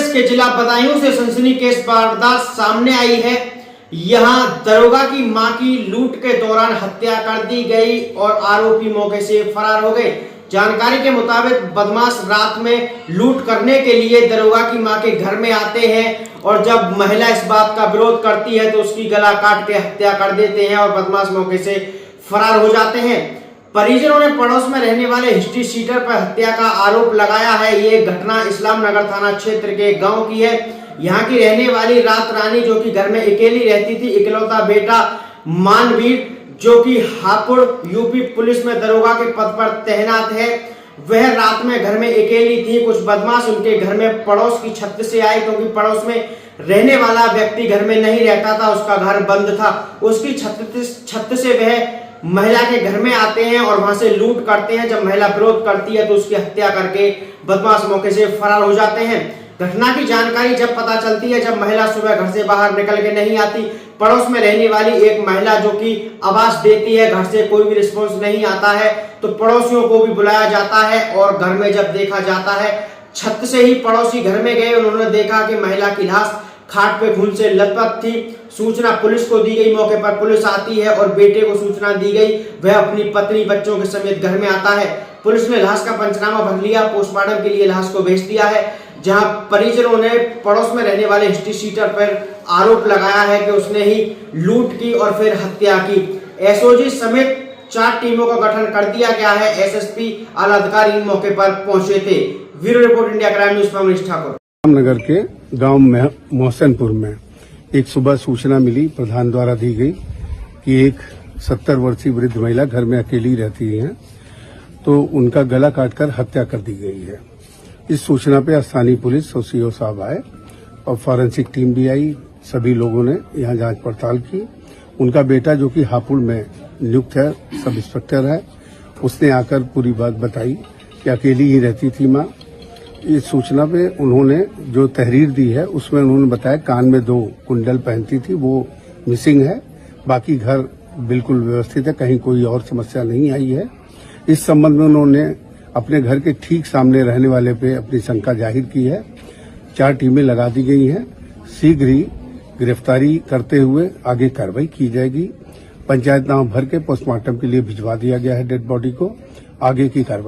प्रदेश के जिला बदायूं से सनसनीखेज वारदात सामने आई है। यहां दरोगा की मां की लूट के दौरान हत्या कर दी गई और आरोपी मौके से फरार हो गए। जानकारी के मुताबिक बदमाश रात में लूट करने के लिए दरोगा की मां के घर में आते हैं और जब महिला इस बात का विरोध करती है तो उसकी गला काट के हत्या कर देते हैं और बदमाश मौके से फरार हो जाते हैं। परिजनों ने पड़ोस में रहने वाले हिस्ट्री शीटर पर हत्या का आरोप लगाया है। ये घटना इस्लाम नगर थाना क्षेत्र के गांव की है। यहाँ की रहने वाली रात रानी जो कि घर में अकेली रहती थी, इकलौता बेटा मानवीर जो कि हापुड़ यूपी पुलिस में दरोगा के पद पर तैनात है, वह रात में घर में अकेली थी। कुछ बदमाश उनके घर में पड़ोस की छत से आए क्योंकि पड़ोस में रहने वाला व्यक्ति घर में नहीं रहता था, उसका घर बंद था। उसकी छत से वह महिला के घर में आते हैं और वहां से लूट करते हैं। जब महिला विरोध करती है तो उसकी हत्या करके बदमाश मौके से फरार हो जाते हैं। घटना की जानकारी जब पता चलती है, जब महिला सुबह घर से बाहर निकल के नहीं आती, पड़ोस में रहने वाली एक महिला जो कि आवाज देती है, घर से कोई भी रिस्पॉन्स नहीं आता है, तो पड़ोसियों को भी बुलाया जाता है और घर में जब देखा जाता है, छत से ही पड़ोसी घर में गए। उन्होंने देखा कि महिला की लाश खाट पे खून से लथपथ थी। सूचना पुलिस को दी गई। मौके पर पुलिस आती है और बेटे को सूचना दी गई। वह अपनी पत्नी बच्चों के समेत घर में आता है। पुलिस ने लाश का पंचनामा भर लिया, पोस्टमार्टम के लिए लाश को भेज दिया है। जहां परिजनों ने पड़ोस में रहने वाले हिस्ट्री शीटर पर आरोप लगाया है कि उसने ही लूट की और फिर हत्या की। एसओजी समेत 4 टीमों का गठन कर दिया गया है। एसएसपी आला अधिकारी मौके पर पहुंचे थे। Bureau report, India crime news पर मनीष ठाकुर। नगर के गांव में मोहसिनपुर में एक सुबह सूचना मिली, प्रधान द्वारा दी गई कि एक 70 वर्षीय वृद्ध महिला घर में अकेली रहती है, तो उनका गला काटकर हत्या कर दी गई है। इस सूचना पे स्थानीय पुलिस और सीओ साहब आए और फॉरेंसिक टीम भी आई। सभी लोगों ने यहाँ जांच पड़ताल की। उनका बेटा जो कि हापुड़ में नियुक्त है, सब इंस्पेक्टर है, उसने आकर पूरी बात बताई कि अकेली ही रहती थी माँ। इस सूचना पे उन्होंने जो तहरीर दी है उसमें उन्होंने बताया कान में 2 कुंडल पहनती थी, वो मिसिंग है। बाकी घर बिल्कुल व्यवस्थित है, कहीं कोई और समस्या नहीं आई है। इस संबंध में उन्होंने अपने घर के ठीक सामने रहने वाले पे अपनी शंका जाहिर की है। 4 टीमें लगा दी गई हैं। शीघ्र ही गिरफ्तारी करते हुए आगे कार्रवाई की जाएगी। पंचायतनामा भर के पोस्टमार्टम के लिए भिजवा दिया गया है डेड बॉडी को। आगे की कार्रवाई